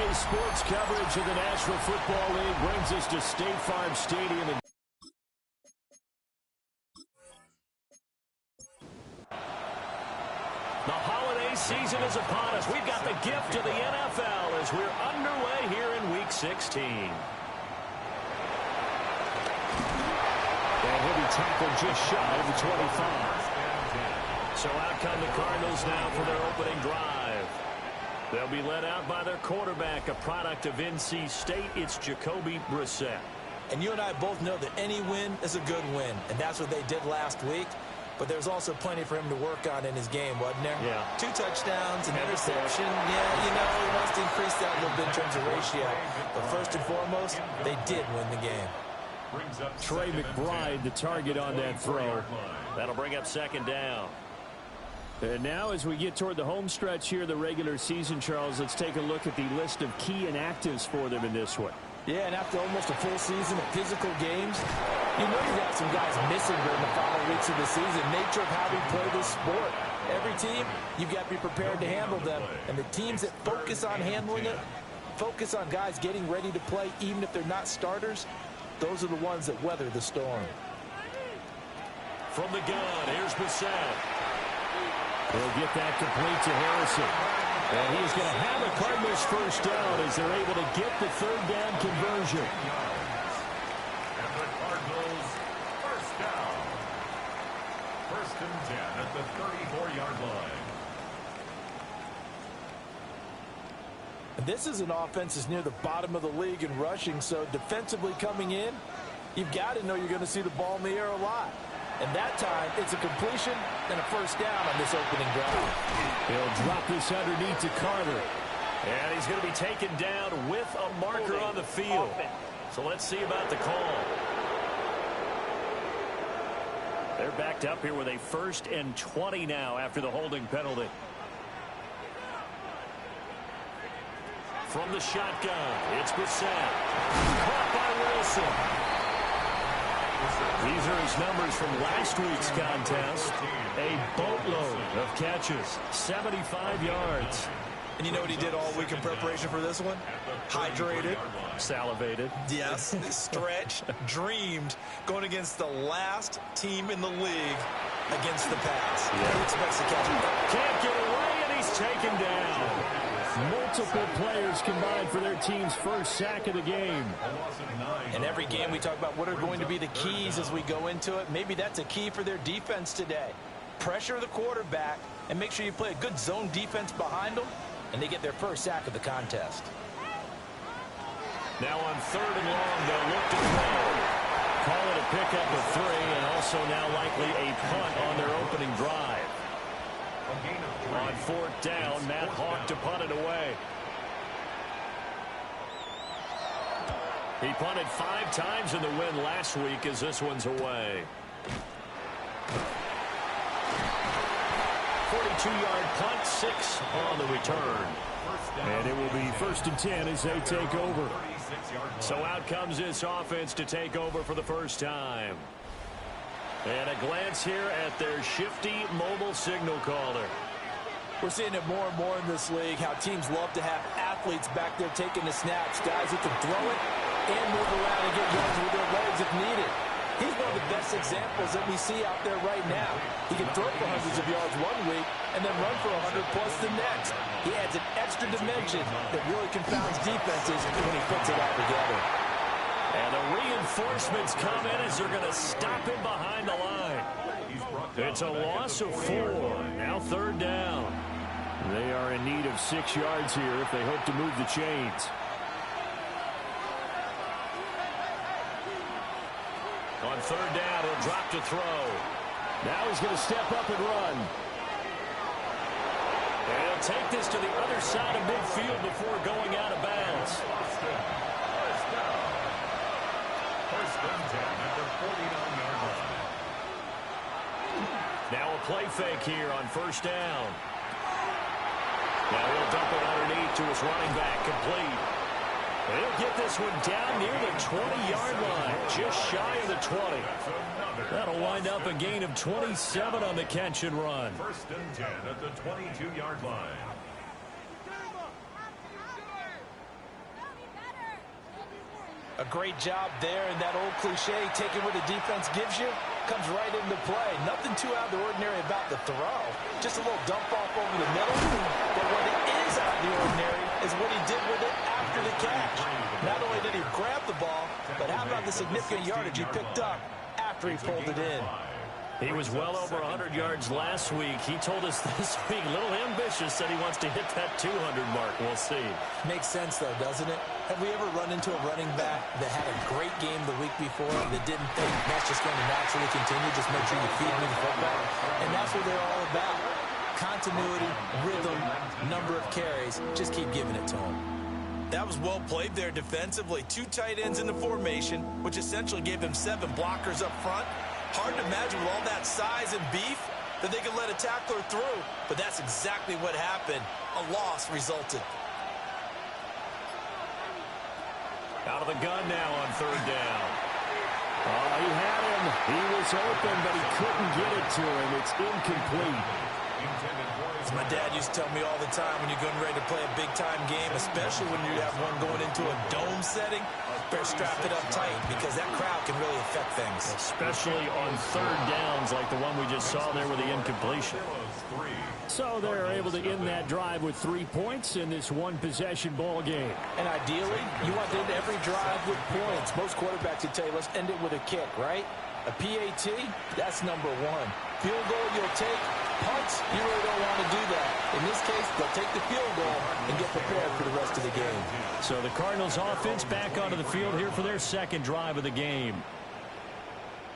Today's sports coverage of the National Football League brings us to State Farm Stadium. The holiday season is upon us. We've got the gift of the NFL as we're underway here in Week 16. And he'll be tackled just shy of the 25. So out come the Cardinals now for their opening drive. They'll be led out by their quarterback, a product of NC State. It's Jacoby Brissett. And you and I both know that any win is a good win, and that's what they did last week. But there's also plenty for him to work on in his game, wasn't there? Yeah. 2 touchdowns, an interception. Yeah, you know, he wants to increase that a little bit in terms of ratio. But first and foremost, they did win the game. Trey McBride, the target on that throw. That'll bring up second down. And now as we get toward the home stretch here, the regular season, Charles, let's take a look at the list of key inactives for them in this one. Yeah, and after almost a full season of physical games, you know you've got some guys missing during the final weeks of the season. Nature of how we play this sport. Every team, you've got to be prepared to handle them. And the teams that focus on handling it, focus on guys getting ready to play, even if they're not starters, those are the ones that weather the storm. From the gun, here's Brissett. He'll get that complete to Harrison. And he's going to have a Cardinals first down as they're able to get the third down conversion. And the Cardinals first down. First and 10 at the 34-yard line. This is an offense that's near the bottom of the league in rushing, so defensively coming in, you've got to know you're going to see the ball in the air a lot. And that time, it's a completion and a first down on this opening drive. He'll drop this underneath to Carter. And he's going to be taken down with a marker on the field. So let's see about the call. They're backed up here with a 1st and 20 now after the holding penalty. From the shotgun, it's Brissett. Caught by Wilson. These are his numbers from last week's contest. A boatload of catches, 75 yards. And you know what he did all week in preparation for this one? Hydrated. Salivated. Yes. Stretched. Dreamed. Going against the last team in the league against the pass. Yeah. He expects to catch him. Can't get away, and he's taken down. Multiple players combined for their team's first sack of the game. In every game we talk about what are going to be the keys as we go into it. Maybe that's a key for their defense today. Pressure the quarterback and make sure you play a good zone defense behind them, and they get their first sack of the contest. Now on 3rd and long, they'll look to throw. Call it a pickup of 3, and also now likely a punt on their opening drive. On 4th down, Matt Hawk to punt it away. He punted 5 times in the win last week as this one's away. 42-yard punt, 6 on the return. And it will be 1st and 10 as they take over. So out comes this offense to take over for the first time. And a glance here at their shifty mobile signal caller. We're seeing it more and more in this league, how teams love to have athletes back there taking the snaps, guys who can throw it and move around and get yards with their legs if needed. He's one of the best examples that we see out there right now. He can throw for hundreds of yards one week and then run for 100 plus the next. He adds an extra dimension that really confounds defenses when he puts it all together. And the reinforcements come in as they're going to stop him behind the line. It's a loss of 4. Now 3rd down. They are in need of 6 yards here if they hope to move the chains. On 3rd down, he'll drop to throw. Now he's going to step up and run. And he'll take this to the other side of midfield before going out of bounds. First and 10 at the 49-yard line. Now a play fake here on 1st down. Now he'll dump it underneath to his running back, complete. And he'll get this one down near the 20-yard line, just shy of the 20. That'll wind up a gain of 27 on the catch and run. First and 10 at the 22-yard line. A great job there, and that old cliche, taking what the defense gives you, comes right into play. Nothing too out of the ordinary about the throw. Just a little dump off over the middle. But what is out of the ordinary is what he did with it after the catch. Not only did he grab the ball, but how about the significant yardage he picked up after he pulled it in? He was well over 100 yards last week. He told us this week, a little ambitious, said he wants to hit that 200 mark. We'll see. Makes sense, though, doesn't it? Have we ever run into a running back that had a great game the week before that didn't think that's just going to naturally continue? Just make sure you feed me the football. And that's what they're all about. Continuity, rhythm, number of carries. Just keep giving it to them. That was well played there defensively. 2 tight ends in the formation, which essentially gave them 7 blockers up front. Hard to imagine with all that size and beef that they could let a tackler through, but that's exactly what happened. A loss resulted. Out of the gun now on 3rd down. Oh, he had him. He was open, but he couldn't get it to him. It's incomplete. As my dad used to tell me all the time, when you're getting ready to play a big-time game, especially when you have one going into a dome setting, better strap it up tight because that crowd can really affect things. Especially on 3rd downs like the one we just saw there with the incompletion. So they're able to end that drive with 3 points in this one-possession ball game. And ideally, you want to end every drive with points. Most quarterbacks would tell you, let's end it with a kick, right? A PAT, that's number 1. Field goal you'll take. Punts, you really don't want to do that. In this case, they'll take the field goal and get prepared for the rest of the game. So the Cardinals offense back onto the field here for their 2nd drive of the game.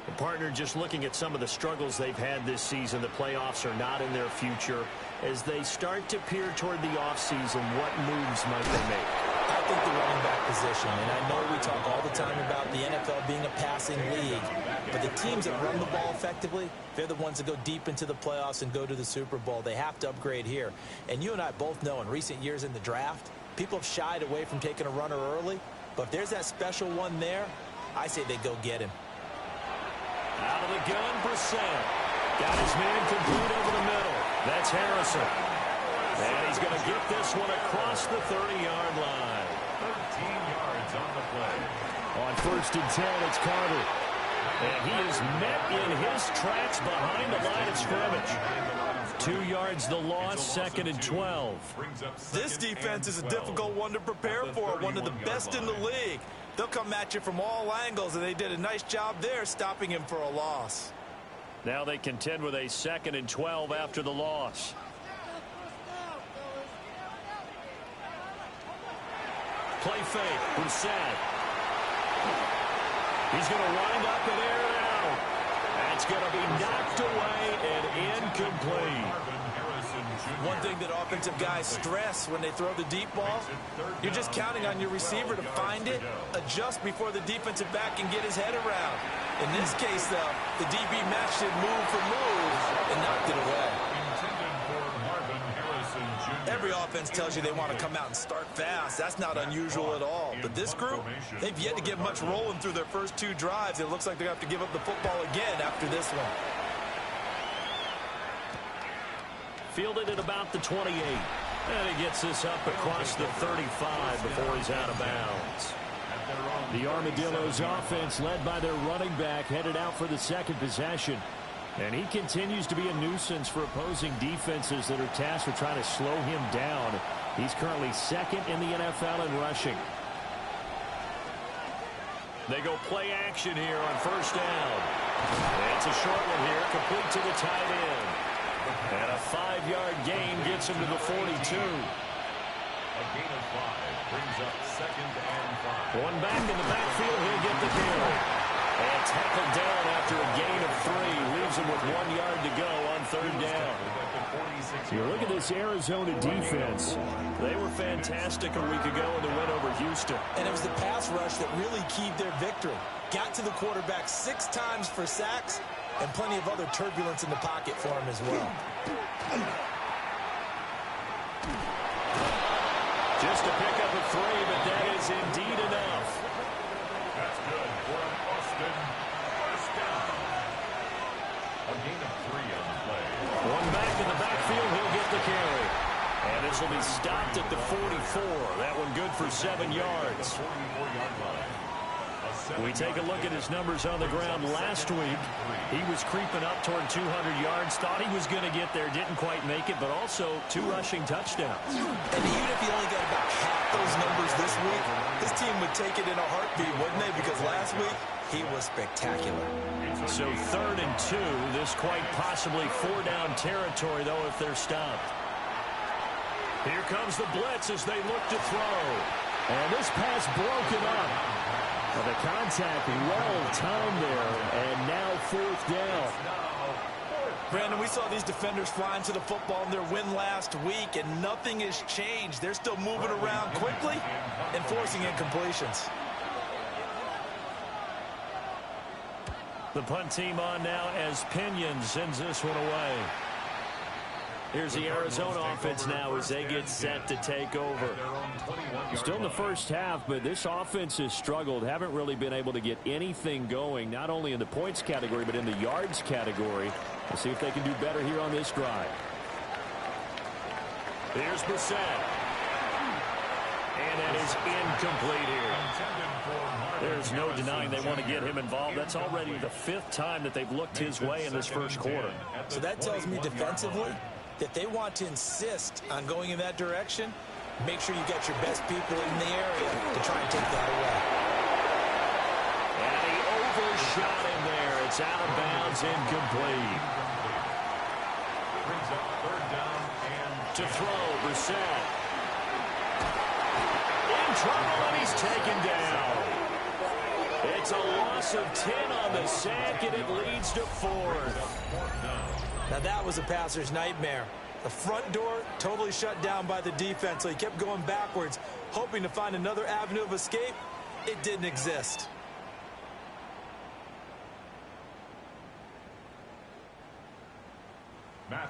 The partner just looking at some of the struggles they've had this season. The playoffs are not in their future. As they start to peer toward the offseason, what moves might they make? I think the running back position, and I know we talk all the time about the NFL being a passing league, but the teams that run the ball effectively, they're the ones that go deep into the playoffs and go to the Super Bowl. They have to upgrade here. And you and I both know in recent years in the draft, people have shied away from taking a runner early, but if there's that special one there, I say they go get him. Out of the gun, Brissett. Got his man complete over the middle. That's Harrison. And he's going to get this one across the 30-yard line. 13 yards on the play. On 1st and 10, it's Carter. And he is met in his tracks behind the line of scrimmage. 2 yards the loss, 2nd and 12. This defense is a difficult one to prepare for, one of the best in the league. They'll come at you from all angles, and they did a nice job there stopping him for a loss. Now they contend with a 2nd and 12 after the loss. Play fake, Brissett. He's going to wind up and air it out. That's going to be knocked away and incomplete. One thing that offensive guys stress when they throw the deep ball, you're just counting on your receiver to find it, adjust before the defensive back can get his head around. In this case, though, the DB matched it move for move and knocked it away. Every offense tells you they want to come out and start fast. That's not unusual at all. But this group, they've yet to get much rolling through their first 2 drives. It looks like they're going to have to give up the football again after this one. Fielded at about the 28. And he gets this up across the 35 before he's out of bounds. The Armadillos offense led by their running back headed out for the 2nd possession. And he continues to be a nuisance for opposing defenses that are tasked with trying to slow him down. He's currently 2nd in the NFL in rushing. They go play action here on 1st down. It's a short one here, complete to the tight end. And a 5-yard gain gets him to the 42. A gain of 5 brings up 2nd and 5. One back in the backfield, he'll get the carry. And tackled down after a gain of 3. Leaves him with 1 yard to go on 3rd down. You look at this Arizona defense. They were fantastic a week ago in the win over Houston. And it was the pass rush that really keyed their victory. Got to the quarterback 6 times for sacks and plenty of other turbulence in the pocket for him as well. Just to pick up a 3, but that is indeed enough. That's good for Austin. 1st down. A gain of 3 on the play. One back in the backfield, he'll get the carry. And this will be stopped at the 44. That one good for 7 yards. 44-yard line. We take a look at his numbers on the ground last week. He was creeping up toward 200 yards, thought he was going to get there, didn't quite make it, but also 2 rushing touchdowns. And even if he only got about half those numbers this week, his team would take it in a heartbeat, wouldn't they? Because last week, he was spectacular. So 3rd and 2, this quite possibly 4-down territory, though, if they're stopped. Here comes the blitz as they look to throw. And this pass broken up. Well, the contact well-timed there, and now 4th down. Brandon, we saw these defenders flying to the football in their win last week, and nothing has changed. They're still moving around quickly and forcing incompletions. The punt team on now as Pinion sends this one away. Here's the Arizona offense now as they get set to take over. Still in the first half, but this offense has struggled. Haven't really been able to get anything going, not only in the points category, but in the yards category. We'll see if they can do better here on this drive. Here's Brissett. And that is incomplete here. There's no denying they want to get him involved. That's already the 5th time that they've looked his way in this first quarter. So that tells me defensively that they want to insist on going in that direction. Make sure you got your best people in the area to try and take that away. And he overshot him there. It's out of bounds, incomplete. Brings up 3rd down and To throw, Brissett. In trouble, and he's taken down. It's a loss of 10 on the sack, and it leads to 4th. Now that was a passer's nightmare. The front door totally shut down by the defense, so he kept going backwards, hoping to find another avenue of escape. It didn't exist.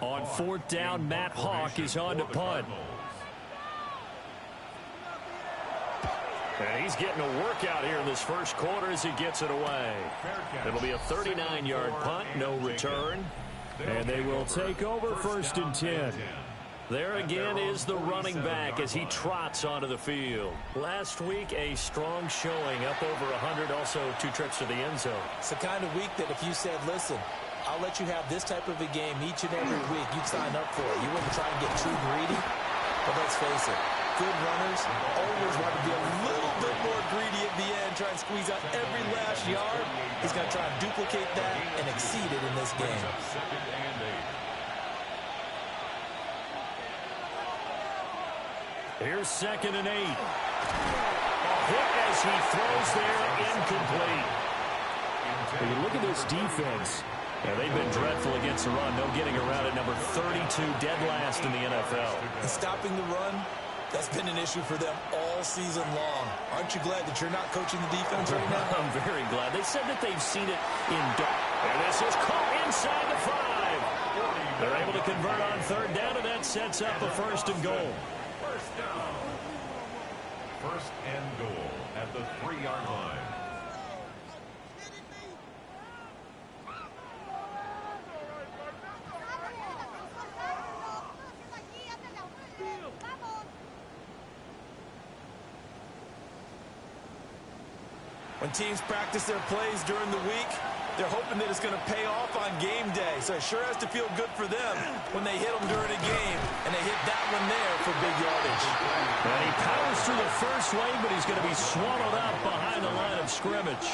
On 4th down, Matt Hawk is on to punt. And he's getting a workout here in this first quarter as he gets it away. It'll be a 39-yard punt, no return. And they will take over 1st and 10. There again is the running back as he trots onto the field. Last week, a strong showing, up over 100, also 2 trips to the end zone. It's the kind of week that if you said, listen, I'll let you have this type of a game each and every week, you'd sign up for it. You wouldn't try and get too greedy. But let's face it, good runners always want to be a little bit more greedy at the end, try and squeeze out every last yard. He's going to try and duplicate that and exceed it in this game. Here's 2nd and 8. A hit as he throws there, incomplete. When you look at this defense, they've been dreadful against the run. No getting around it. Number 32, dead last in the NFL. And stopping the run, that's been an issue for them all season long. Aren't you glad that you're not coaching the defense right now? I'm very glad. They said that they've seen it in dark. And this is caught inside the 5. They're able to convert on 3rd down, and that sets up a 1st and goal. 1st down. 1st and goal at the 3-yard line. When teams practice their plays during the week, they're hoping that it's going to pay off on game day. So it sure has to feel good for them when they hit them during a game, and they hit that one there for big yardage. And he powers through the first lane, but he's going to be swallowed up behind the line of scrimmage.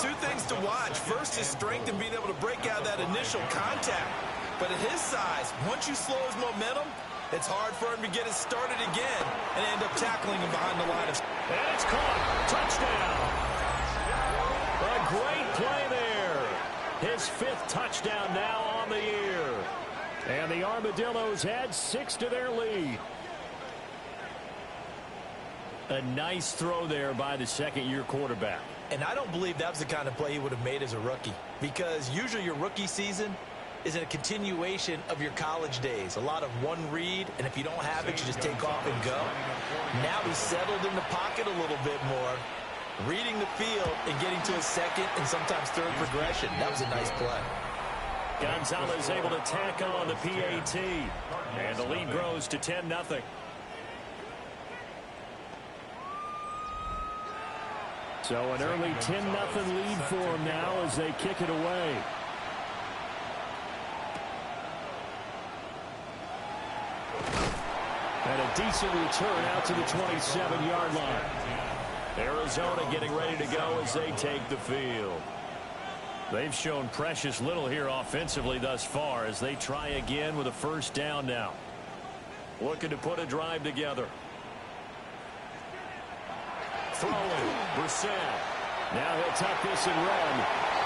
2 things to watch. First, his strength and being able to break out that initial contact. But at his size, once you slow his momentum, it's hard for him to get it started again and end up tackling him behind the line of scrimmage. And it's caught. Touchdown. A great play there. His 5th touchdown now on the year. And the Armadillos add 6 to their lead. A nice throw there by the 2nd-year quarterback. And I don't believe that was the kind of play he would have made as a rookie. Because usually your rookie season is a continuation of your college days. A lot of one read, and if you don't have it, you just take off and go. Now he's settled in the pocket a little bit more, reading the field and getting to his 2nd and sometimes 3rd progression. That was a nice play. Gonzalez able to tack on the PAT, and the lead grows to 10-0. So an early 10-0 lead for them now as they kick it away. And a decent return out to the 27-yard line. Arizona getting ready to go as they take the field. They've shown precious little here offensively thus far as they try again with a first down now. Looking to put a drive together. Throwing, Brissett. Now he'll tuck this and run.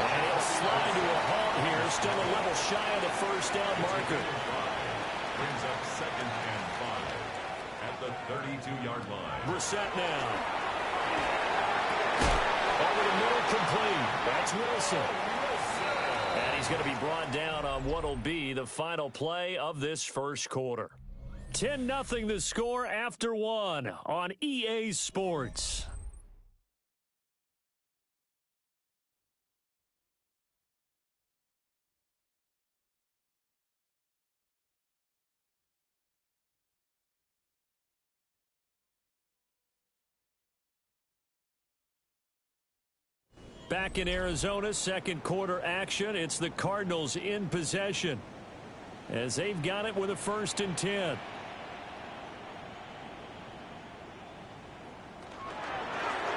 And he'll slide to a halt here, still a level shy of the first down marker. Brings up 2nd and 5 at the 32-yard line. Brissett now. Over the middle, complete. That's Wilson. And he's going to be brought down on what will be the final play of this first quarter. 10-0 the score after one on EA Sports. Back in Arizona, second quarter action. It's the Cardinals in possession as they've got it with a 1st and 10.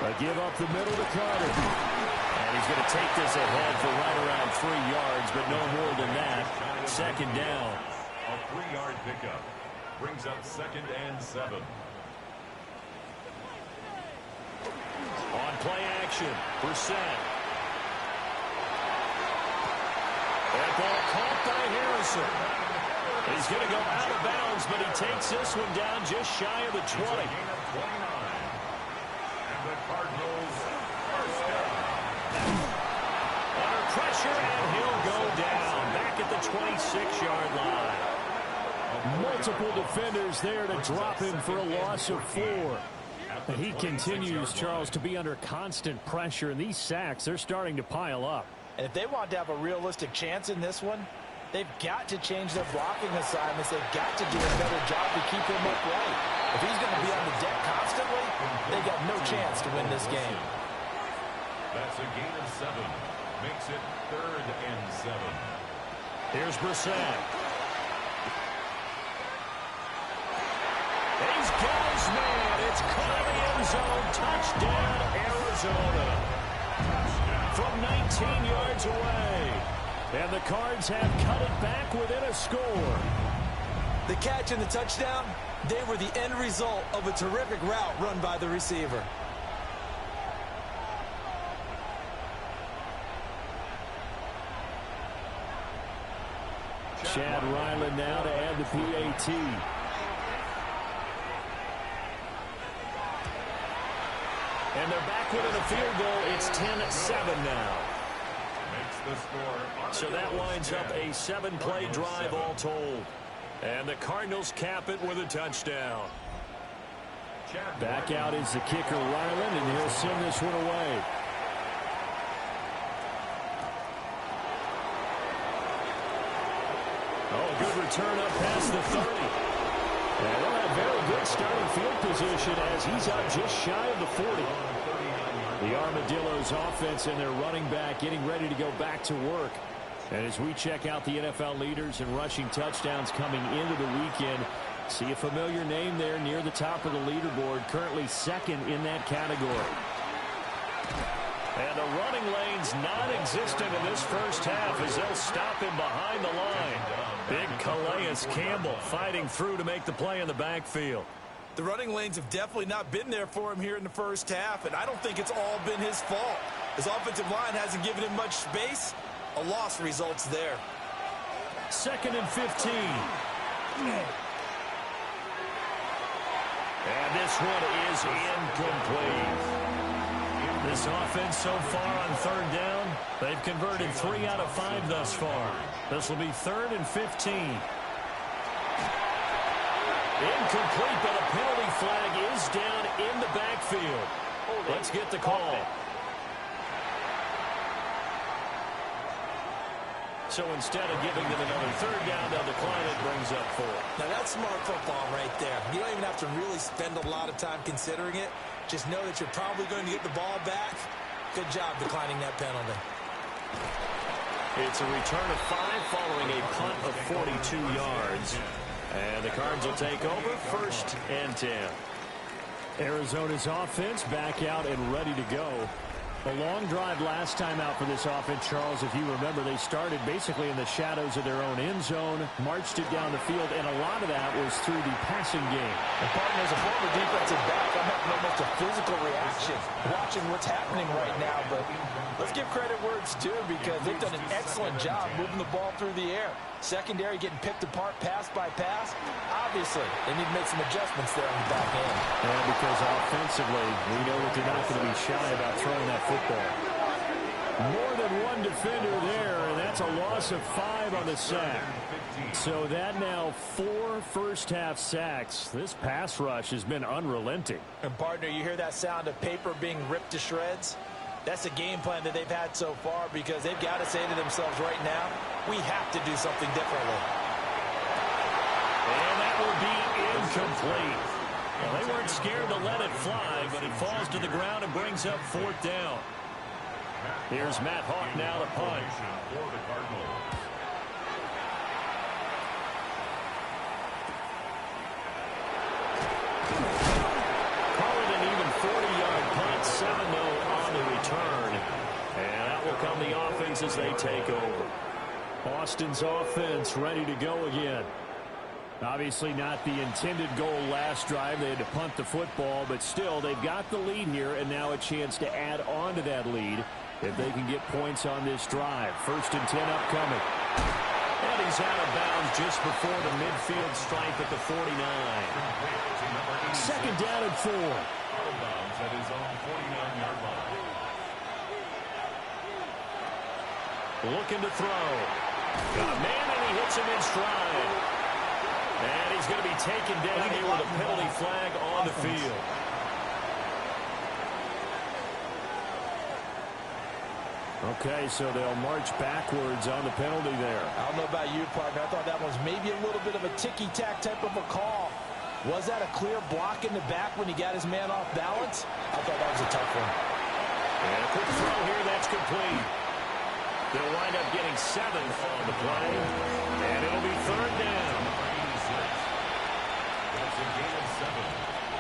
A give up the middle to Carter. And he's going to take this ahead for right around 3 yards, but no more than that. 2nd down. A 3-yard pickup brings up 2nd and 7. On play action, Brissett. That ball caught by Harrison. He's going to go out of bounds, but he takes this one down just shy of the 20. And the Cardinals first down. Under pressure, and he'll go down back at the 26-yard line. Multiple defenders there to drop him for a loss of 4. And he continues, Charles, to be under constant pressure, and these sacks, they're starting to pile up. And if they want to have a realistic chance in this one, they've got to change their blocking assignments. They've got to do a better job to keep him upright. If he's going to be on the deck constantly, they got no chance to win this game. That's a gain of 7. Makes it 3rd and 7. Here's Brissett. He's got his man. It's caught in the end zone. Touchdown, Arizona. From 19 yards away. And the Cards have cut it back within a score. The catch and the touchdown, they were the end result of a terrific route run by the receiver. Chad Ryland now to add the PAT. And they're back within a field goal. It's 10-7 now. So that winds up a 7-play drive all told. And the Cardinals cap it with a touchdown. Back out is the kicker, Ryland, and he'll send this one away. Oh, good return up past the 30. And they'll have very good starting field position as he's up just shy of the 40. The Armadillos offense and their running back getting ready to go back to work. And as we check out the NFL leaders in rushing touchdowns coming into the weekend, see a familiar name there near the top of the leaderboard, currently 2nd in that category. And the running lane's non-existent in this first half as they'll stop him behind the line. Big Calais Campbell fighting through to make the play in the backfield. The running lanes have definitely not been there for him here in the first half, and I don't think it's all been his fault. His offensive line hasn't given him much space. A loss results there. 2nd and 15. And this one is incomplete. This offense so far on 3rd down, they've converted 3 out of 5 thus far. This will be 3rd and 15. Incomplete, but a penalty flag is down in the backfield. Let's get the call. So So instead of giving them another third down, they'll decline it, brings up 4. Now, that's smart football right there. You don't even have to really spend a lot of time considering it. Just know that you're probably going to get the ball back. Good job declining that penalty. It's a return of 5 following a punt of 42 yards. And the Cards will take over, 1st and 10. Arizona's offense back out and ready to go. A long drive last time out for this offense, Charles. If you remember, they started basically in the shadows of their own end zone, marched it down the field, and a lot of that was through the passing game. And partner, as a former defensive back, I'm having almost a physical reaction watching what's happening right now. But let's give credit where it's due, because they've done an excellent job moving the ball through the air. Secondary getting picked apart pass by pass. Obviously, they need to make some adjustments there on the back end. And because offensively, we know that they're not going to be shy about throwing that football. More than one defender there, and that's a loss of 5 on the sack. So that now 4 first-half sacks. This pass rush has been unrelenting. And partner, you hear that sound of paper being ripped to shreds? That's a game plan that they've had so far, because they've got to say to themselves right now, we have to do something differently. And that will be incomplete. Well, they weren't scared to let it fly, but it falls to the ground and brings up 4th down. Here's Matt Hawk now to punt. For the Cardinals. Call it an even 40-yard punt, 7-0 on the return. And that will come the offense as they take over. Austin's offense ready to go again. Obviously not the intended goal last drive. They had to punt the football, but still they've got the lead here, and now a chance to add on to that lead if they can get points on this drive. 1st and 10 upcoming. And he's out of bounds just before the midfield stripe at the 49. 2nd down and 4. Out of bounds at his own 49-yard line. Looking to throw. Got a man, and he hits him in stride. And he's going to be taken down here with a penalty flag on the field. Okay, so they'll march backwards on the penalty there. I don't know about you, partner. I thought that was maybe a little bit of a ticky-tack type of a call. Was that a clear block in the back when he got his man off balance? I thought that was a tough one. And a quick throw here, that's complete. They'll wind up getting 7 on the play. And it'll be 3rd down. That's a gain of 7.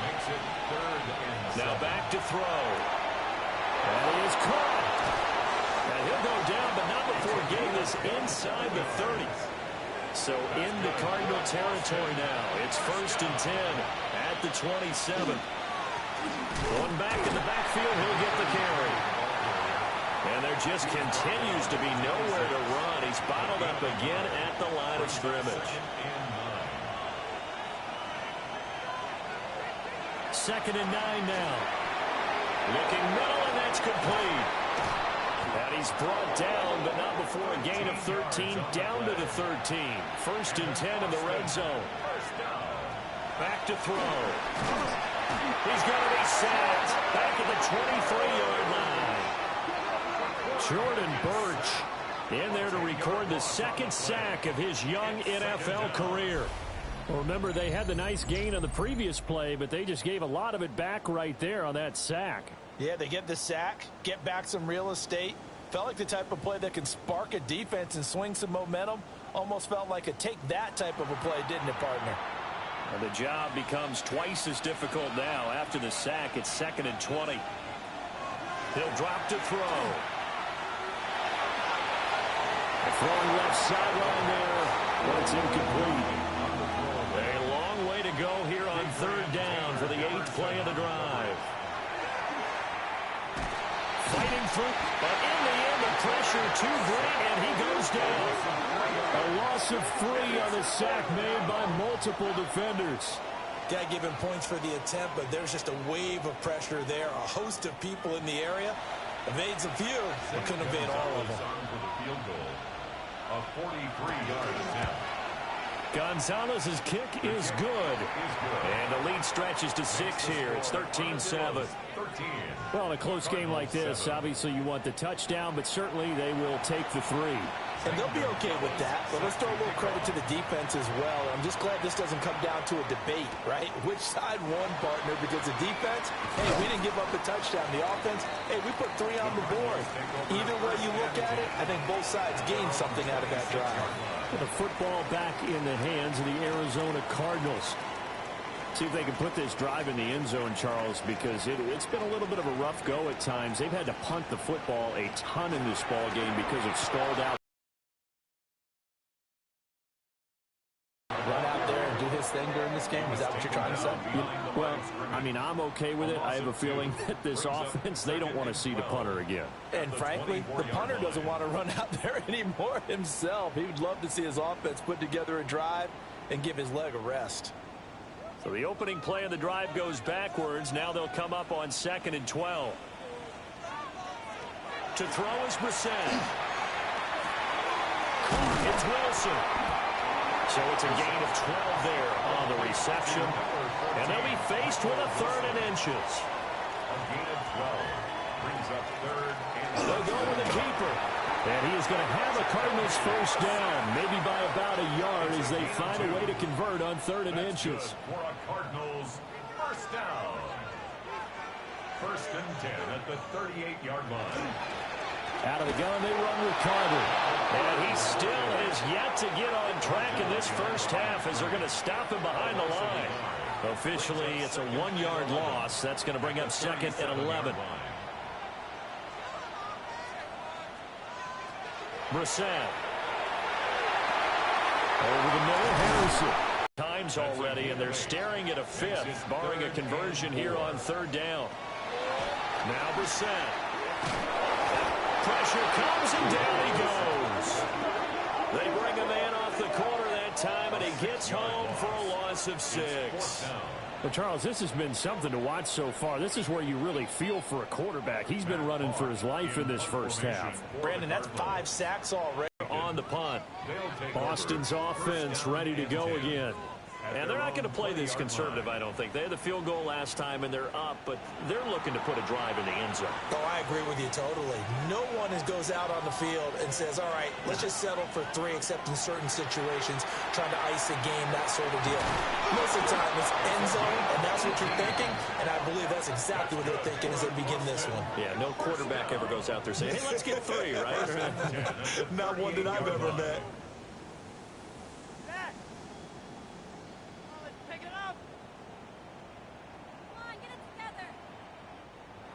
Makes it 3rd and 7. Now back to throw. And he is caught. And he'll go down, but not before getting this inside the 30. So into Cardinal territory now. It's 1st and 10 at the 27. Going back in the backfield, he'll get the carry. And there just continues to be nowhere to run. He's bottled up again at the line of scrimmage. 2nd and 9 now. Looking middle, and that's complete. And he's brought down, but not before a gain of 13, down to the 13. 1st and 10 in the red zone. Back to throw. He's going to be sacked back at the 23-yard line. Jordan Birch in there to record the 2nd sack of his young NFL career. Well, remember, they had the nice gain on the previous play, but they just gave a lot of it back right there on that sack. Yeah, they get the sack, get back some real estate. Felt like the type of play that can spark a defense and swing some momentum. Almost felt like a take-that type of a play, didn't it, partner? And the job becomes twice as difficult now. After the sack, it's 2nd and 20. He'll drop to throw. Throwing left sideline there, but it's incomplete. A long way to go here on 3rd down for the 8th play of the drive. Fighting through, but in the end, the pressure too great, and he goes down. A loss of 3 on the sack made by multiple defenders. Got to give him points for the attempt, but there's just a wave of pressure there. A host of people in the area. Evades a few, but couldn't evade all of them. A 43-yard attempt. Gonzalez's kick is good. And the lead stretches to 6 here. It's 13-7. Well, in a close game like this, obviously you want the touchdown, but certainly they will take the 3. And they'll be okay with that, but let's throw a little credit to the defense as well. I'm just glad this doesn't come down to a debate, right? Which side won, partner? Because the defense, hey, we didn't give up a touchdown. The offense, hey, we put 3 on the board. Either way you look at it, I think both sides gained something out of that drive. The football back in the hands of the Arizona Cardinals. See if they can put this drive in the end zone, Charles, because it's been a little bit of a rough go at times. They've had to punt the football a ton in this ball game because of stalled out. Run out there and do his thing during this game? Is that what you're trying to say? Well, I mean, I'm okay with it. I have a feeling that this offense, they don't want to see the punter again. And frankly, the punter doesn't want to run out there anymore himself. He would love to see his offense put together a drive and give his leg a rest. So the opening play of the drive goes backwards. Now they'll come up on 2nd and 12. To throw is Brissett. It's Wilson. So it's a gain of 12 there on the reception. And they'll be faced with a 3rd and inches. A gain of 12 brings up 3rd and They'll go with the keeper. And he is going to have a Cardinals first down, maybe by about a yard as they find a way to convert on 3rd and inches. For a Cardinals first down. 1st and 10 at the 38-yard line. Out of the gun, they run with Carter. And he still has yet to get on track in this first half as they're going to stop him behind the line. Officially, it's a 1-yard loss. That's going to bring up 2nd and 11. Brissett. Over the middle, Harrison. Times already, and they're staring at a 5th, barring a conversion here on 3rd down. Now Brissett. Pressure comes, and down he goes. They bring a man off the corner that time, and he gets home for a loss of 6. But, Charles, this has been something to watch so far. This is where you really feel for a quarterback. He's been running for his life in this first half. Brandon, that's 5 sacks already. On the punt. Boston's offense ready to go again. And they're not going to play this conservative, I don't think. They had the field goal last time, and they're up, but they're looking to put a drive in the end zone. Oh, I agree with you totally. No one goes out on the field and says, all right, let's just settle for 3, except in certain situations, trying to ice a game, that sort of deal. Most of the time, it's end zone, and that's what you're thinking, and I believe that's exactly what they're thinking as they begin this one. Yeah, no quarterback ever goes out there saying, hey, let's get 3, right? Not one that I've ever met.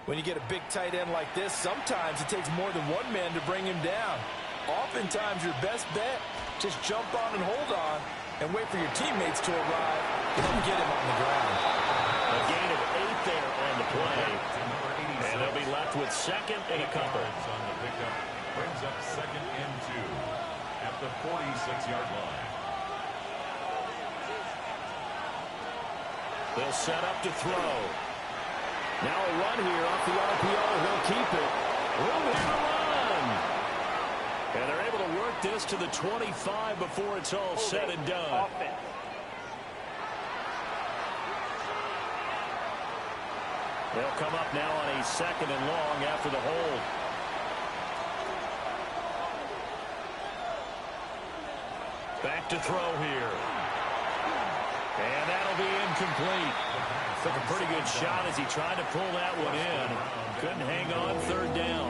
When you get a big tight end like this, sometimes it takes more than one man to bring him down. Oftentimes, your best bet, just jump on and hold on and wait for your teammates to arrive and then get him on the ground. A gain of 8 there on the play. And they'll be left with 2nd and a couple. Brings up 2nd and 2 at the 46-yard line. They'll set up to throw. Now a run here off the RPO. He'll keep it. Room here to run. And they're able to work this to the 25 before it's all said and done. They'll come up now on a 2nd and long after the hold. Back to throw here. And that'll be incomplete. Took a pretty good shot as he tried to pull that one in. Couldn't hang on 3rd down.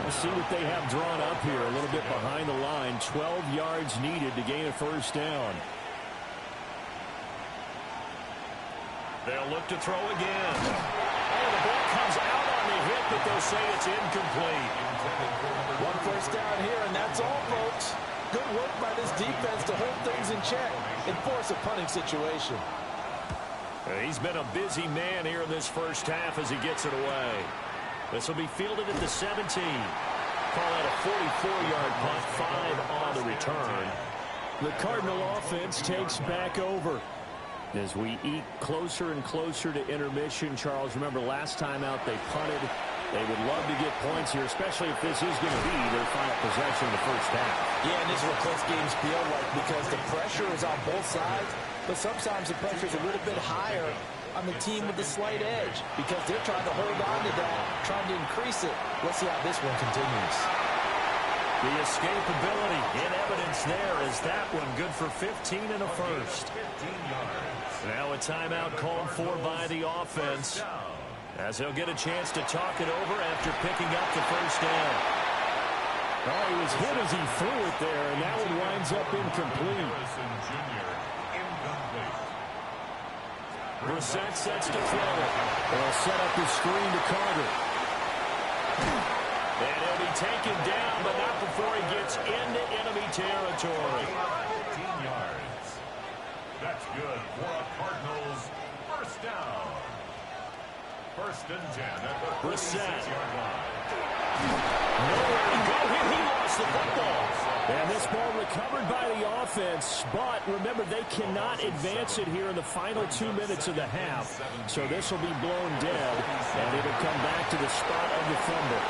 Let's see what they have drawn up here. A little bit behind the line. 12 yards needed to gain a first down. They'll look to throw again. Oh, the ball comes out on the hit, but they'll say it's incomplete. 1 first down here, and that's all, folks. Good work by this defense to hold things in check and force a punting situation. He's been a busy man here in this first half as he gets it away. This will be fielded at the 17. Call that a 44-yard punt, 5 on the return. The Cardinal offense takes back over. As we eat closer and closer to intermission, Charles, remember last time out they punted. They would love to get points here, especially if this is going to be their final possession of the first half. Yeah, and this is what close games feel like because the pressure is on both sides, but sometimes the pressure is a little bit higher on the team with the slight edge because they're trying to hold on to that, trying to increase it. Let's see how this one continues. The escapability in evidence there as that one good for 15 and a first. Now a timeout called for by the offense as he'll get a chance to talk it over after picking up the first down. Oh, he was hit as he threw it there, and that one winds up incomplete. Brissett sets to throw it. They'll set up the screen to Carter. And he'll be taken down, but not before he gets into enemy territory. 15 yards. That's good for a Cardinals first down. First and 10 at the 46-yard line. Nowhere to go here. He lost the football. And this ball recovered by the offense, but remember, they cannot advance it here in the final 2 minutes of the half. So this will be blown dead, and it'll come back to the spot of the fumble.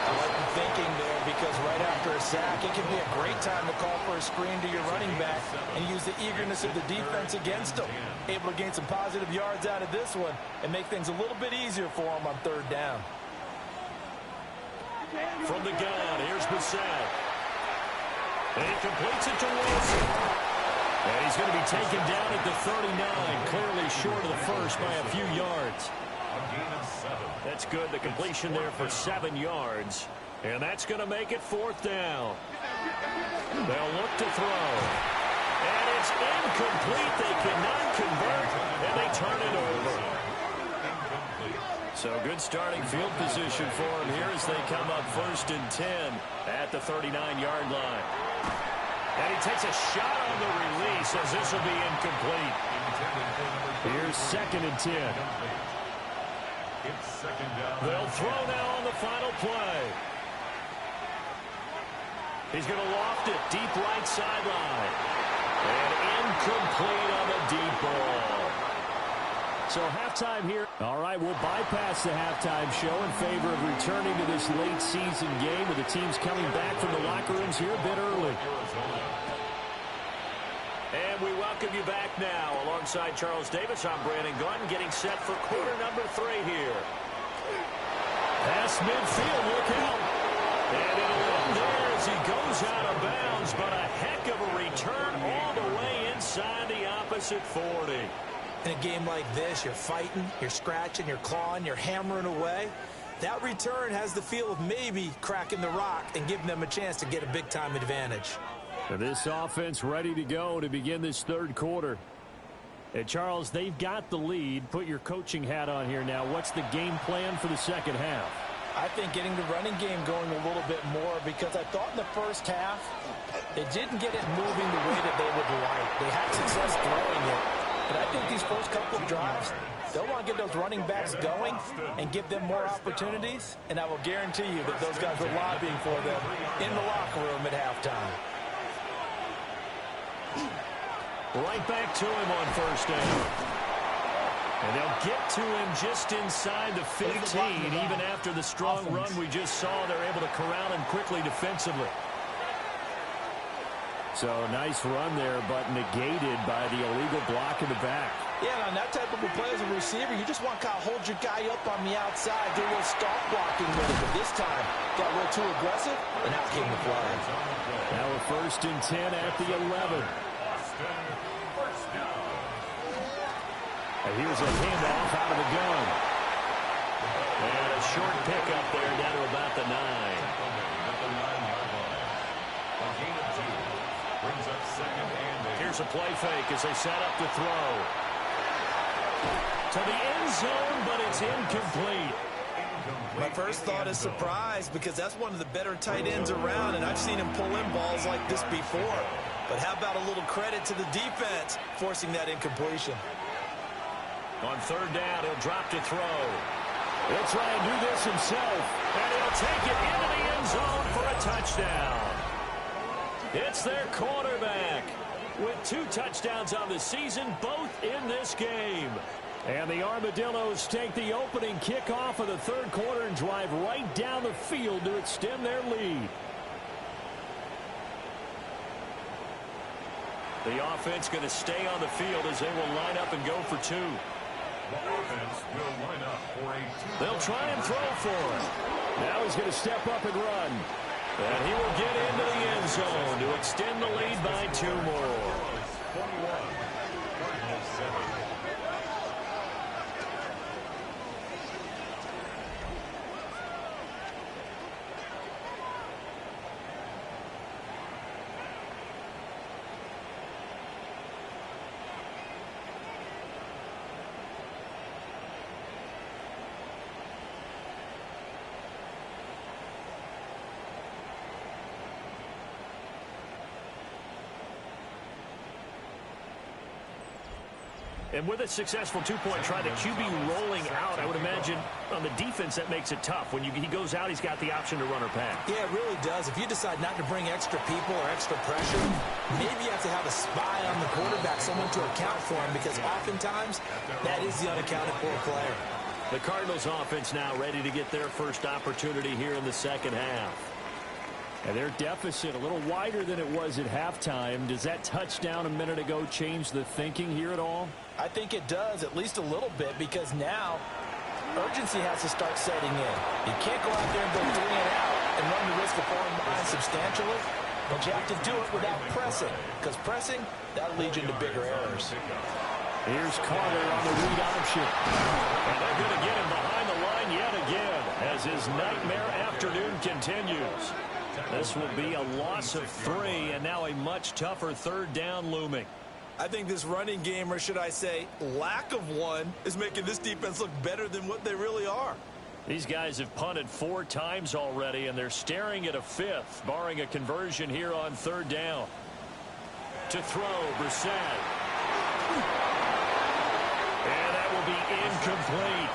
I like the thinking there because right after a sack, it can be a great time to call for a screen to your running back and use the eagerness of the defense against them. Able to gain some positive yards out of this one and make things a little bit easier for them on third down. From the gun, here's Brissett. And he completes it to Wilson. And he's going to be taken down at the 39, clearly short of the first by a few yards. A gain of 7. That's good. The completion there for 7 yards. And that's going to make it fourth down. They'll look to throw. And it's incomplete. They cannot convert, and they turn it over. So good starting field position for him here as they come up first and 10 at the 39-yard line. And he takes a shot on the release as this will be incomplete. Here's second and 10. It's second down. They'll throw now on the final play. He's going to loft it deep right sideline. And incomplete on the deep ball. So halftime here. All right, we'll bypass the halftime show in favor of returning to this late season game with the teams coming back from the locker rooms here a bit early. And we welcome you back now. Alongside Charles Davis, I'm Brandon Gordon getting set for quarter number 3 here. Pass midfield, look out. And it'll end there as he goes out of bounds, but a heck of a return all the way inside the opposite 40. In a game like this, you're fighting, you're scratching, you're clawing, you're hammering away. That return has the feel of maybe cracking the rock and giving them a chance to get a big-time advantage. This offense ready to go to begin this third quarter. And Charles, they've got the lead. Put your coaching hat on here now. What's the game plan for the second half? I think getting the running game going a little bit more because I thought in the first half they didn't get it moving the way that they would like. They had success throwing it. But I think these first couple of drives, they'll want to get those running backs going and give them more opportunities. And I will guarantee you that those guys are lobbying for them in the locker room at halftime. Right back to him on first down. And they'll get to him just inside the 15. Even after the strong run we just saw, they're able to corral him quickly defensively. So nice run there, but negated by the illegal block in the back. Yeah, and on that type of a play as a receiver, you just want to kind of hold your guy up on the outside, do a little stop blocking with it. But this time, got a little too aggressive, and out came the flag. Now we're first and 10 at the 11. And here's a handoff out of the gun. And a short pickup there down to about the 9. Here's a play fake as they set up to throw. To the end zone, but it's incomplete. My first thought is surprise because that's one of the better tight ends around, and I've seen him pull in balls like this before. But how about a little credit to the defense forcing that incompletion? On third down, he'll drop to throw. He'll try and do this himself. And he'll take it into the end zone for a touchdown. It's their quarterback with 2 touchdowns on the season, both in this game. And the Armadillos take the opening kickoff of the third quarter and drive right down the field to extend their lead. The offense going to stay on the field as they will line up and go for 2. The offense will line up for a 2. They'll try and throw for it. Now he's going to step up and run. And he will get into the end zone to extend the lead by 2 more. 21, Cardinals 7. And with a successful two-point try, the QB rolling out, I would imagine on the defense that makes it tough. When he goes out, he's got the option to run or pass. Yeah, it really does. If you decide not to bring extra people or extra pressure, maybe you have to have a spy on the quarterback, someone to account for him, because oftentimes that is the unaccounted for player. The Cardinals offense now ready to get their first opportunity here in the second half. And their deficit a little wider than it was at halftime. Does that touchdown a minute ago change the thinking here at all? I think it does, at least a little bit, because now urgency has to start setting in. You can't go out there and go 3 and out and run the risk of falling behind substantially, but you have to do it without pressing, because pressing, that'll lead you into bigger errors. Here's Carter on the read option. And they're going to get him behind the line yet again as his nightmare afternoon continues. This will be a loss of 3, and now a much tougher 3rd down looming. I think this running game, or should I say lack of one, is making this defense look better than what they really are. These guys have punted 4 times already, and they're staring at a 5th, barring a conversion here on 3rd down. To throw, Brissett. And that will be incomplete.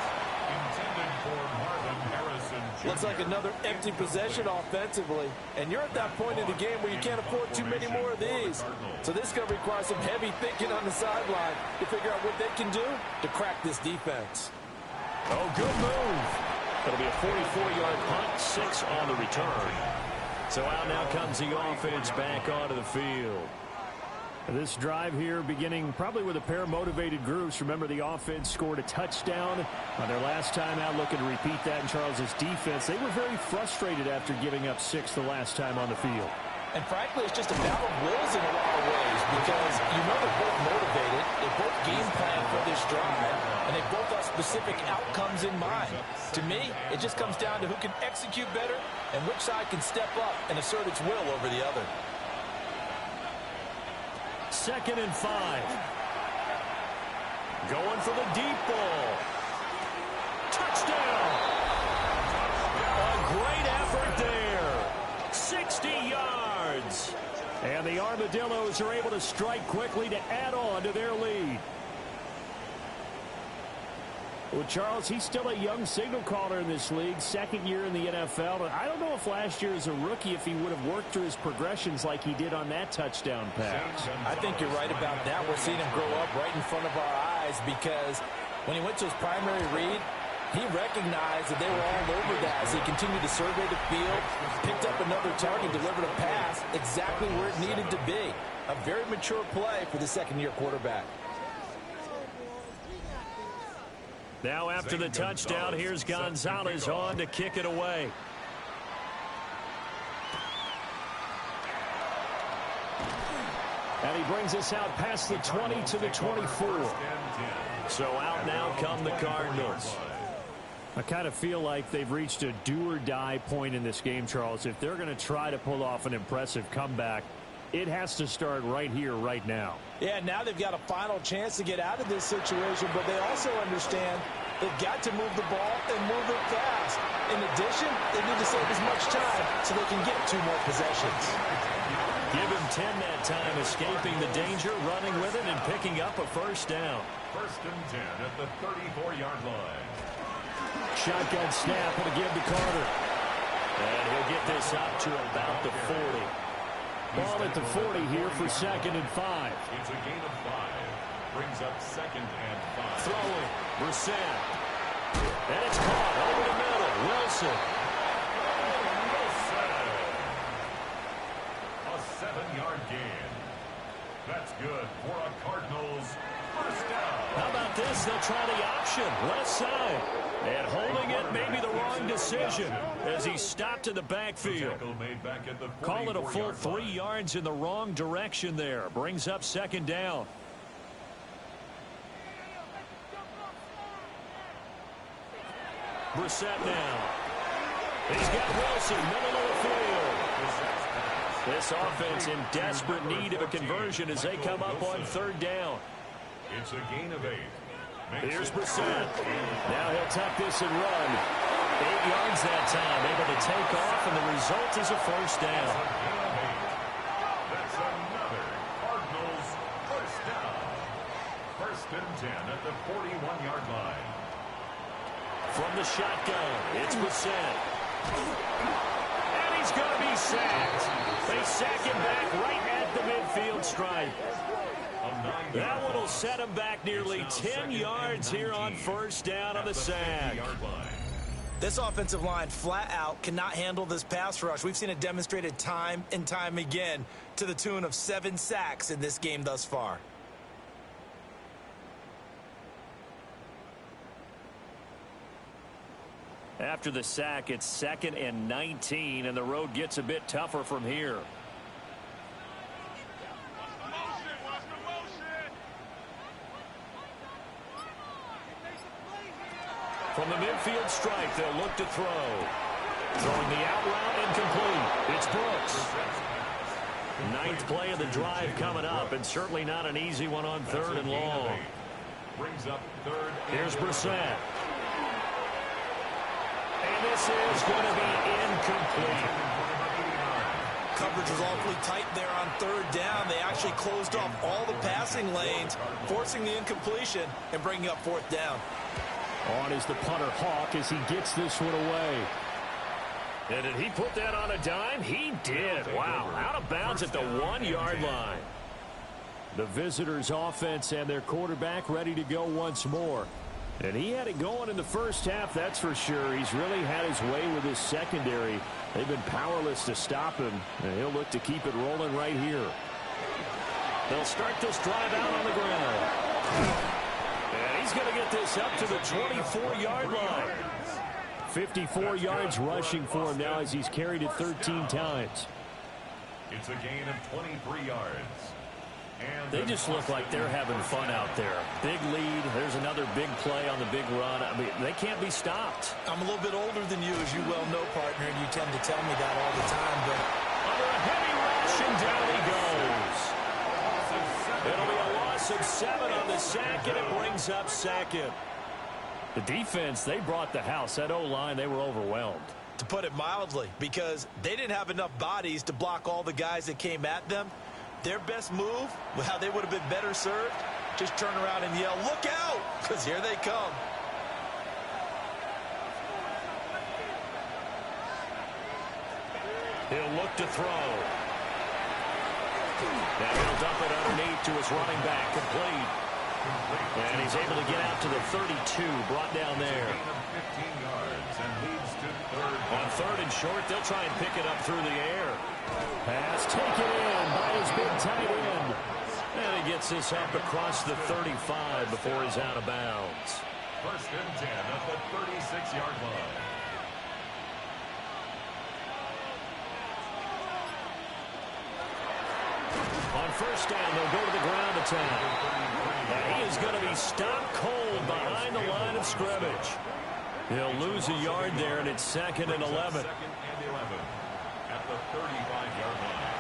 Intended for Marvin Harrison Jr. Looks like another empty possession offensively. And you're at that point in the game where you can't afford too many more of these. So this is going to require some heavy thinking on the sideline to figure out what they can do to crack this defense. Oh, good move. It'll be a 44-yard punt, 6 on the return. So out now comes the offense back onto the field. This drive here beginning probably with a pair of motivated groups. Remember, the offense scored a touchdown on their last time out, looking to repeat that in Charles's defense. They were very frustrated after giving up 6 the last time on the field. And frankly, it's just a battle of wills in a lot of ways, because you know they're both motivated, they both game plan for this drive, and they both have specific outcomes in mind. To me, it just comes down to who can execute better and which side can step up and assert its will over the other. 2nd and 5. Going for the deep ball. Touchdown! A great effort there. 60 yards. And the Armadillos are able to strike quickly to add on to their lead. Well, Charles, he's still a young signal caller in this league, 2nd year in the NFL. I don't know if last year as a rookie, if he would have worked through his progressions like he did on that touchdown pass. I think you're right about that. We're seeing him grow up right in front of our eyes, because when he went to his primary read, he recognized that they were all over that as he continued to survey the field, picked up another target, delivered a pass exactly where it needed to be. A very mature play for the 2nd-year quarterback. Now after the touchdown, here's Gonzalez on to kick it away. And he brings us out past the 20 to the 24. So out now come the Cardinals. I kind of feel like they've reached a do-or-die point in this game, Charles. If they're going to try to pull off an impressive comeback, it has to start right here, right now. Yeah, now they've got a final chance to get out of this situation, but they also understand they've got to move the ball and move it fast. In addition, they need to save as much time so they can get 2 more possessions. Give him 10 that time, escaping the danger, running with it, and picking up a 1st down. 1st and 10 at the 34-yard line. Shotgun snap and a give to Carter. And he'll get this up to about the 40. Ball at the 40 here for 2nd and 5. It's a gain of 5. Brings up 2nd and 5. Throwing, Brissett. And it's caught over the middle. Wilson. A 7-yard gain. That's good for a Cardinals first down. How about this? They'll try the option, left side. And holding it may be the wrong decision as he stopped in the backfield. Call it a full 3 yards in the wrong direction there. Brings up second down. Brissett now. He's got Wilson, middle of the field. This offense in desperate need of a conversion as they come up on third down. It's a gain of 8. Here's Brissett. Now he'll tuck this and run. 8 yards that time, able to take off, and the result is a first down. That's another Cardinals first down. 1st and 10 at the 41-yard line. From the shotgun, it's Brissett. And he's going to be sacked. They sack him back right at the midfield stripe. That one will set him back nearly 10 yards here on first down on the sack. This offensive line flat out cannot handle this pass rush. We've seen it demonstrated time and time again to the tune of 7 sacks in this game thus far. After the sack, it's 2nd and 19, and the road gets a bit tougher from here. From the midfield strike, they'll look to throw. Throwing the out route, incomplete. It's Brooks. 9th play of the drive coming up, and certainly not an easy one on 3rd and long. Brings up 3rd. Here's Brissett. And this is going to be incomplete. Coverage was awfully tight there on 3rd down. They actually closed off all the passing lanes, forcing the incompletion and bringing up 4th down. On is the punter Hawk as he gets this one away. And did he put that on a dime? He did. Wow. Out of bounds at the 1-yard line. The visitors' offense and their quarterback ready to go once more. And he had it going in the first half, that's for sure. He's really had his way with his secondary. They've been powerless to stop him, and he'll look to keep it rolling right here. They'll start this drive out on the ground. And he's going to get this up to the 24-yard line. 54 yards rushing for him now as he's carried it 13 times. It's a gain of 23 yards. They just look like they're having fun out there. Big lead. There's another big play on the big run. I mean, they can't be stopped. I'm a little bit older than you, as you well know, partner, and you tend to tell me that all the time. But under a heavy rush, and down he goes. It'll be a loss of 7 on the sack, and it brings up 2nd. The defense, they brought the house. That O-line, they were overwhelmed. To put it mildly, because they didn't have enough bodies to block all the guys that came at them. Their best move, how they would have been better served, just turn around and yell, "Look out!" because here they come. He'll look to throw. Now he'll dump it underneath to his running back, complete. And he's able to get out to the 32, brought down there. 15 yards and leads to 3rd. On 3rd and short, they'll try and pick it up through the air. Pass taken in by his big tight end. And he gets this up across the 35 before he's out of bounds. 1st and 10 at the 36-yard line. On 1st down, they'll go to the ground attack. And he is going to be stopped cold behind the line of scrimmage. He'll lose a yard there, and it's 2nd and 11. 2nd and 11 at the 35-yard line.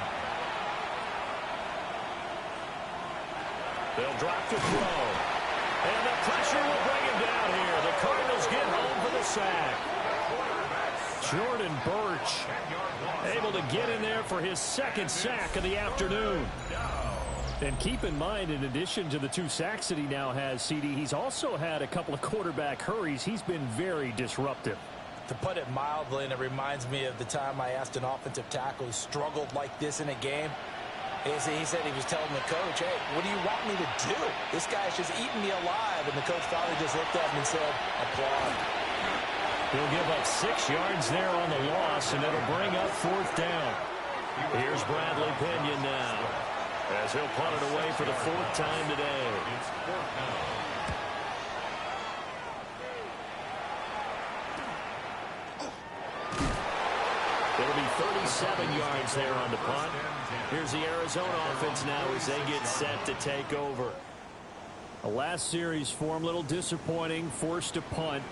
They'll drop to throw. And the pressure will bring him down here. The Cardinals get home for the sack. Jordan Birch able to get in there for his 2nd sack of the afternoon. And keep in mind, in addition to the 2 sacks that he now has, CD, he's also had a couple of quarterback hurries. He's been very disruptive. To put it mildly, and it reminds me of the time I asked an offensive tackle who struggled like this in a game. He said he was telling the coach, "Hey, what do you want me to do? This guy's just eating me alive." And the coach probably just looked at him and said, "Applaud." He'll give up 6 yards there on the loss, and it'll bring up 4th down. Here's Bradley Pinion now. As he'll punt it away for the 4th time today. It's 4th down. It'll be 37 yards there on the punt. Here's the Arizona offense now as they get set to take over. The last series for him, a little disappointing, forced to punt.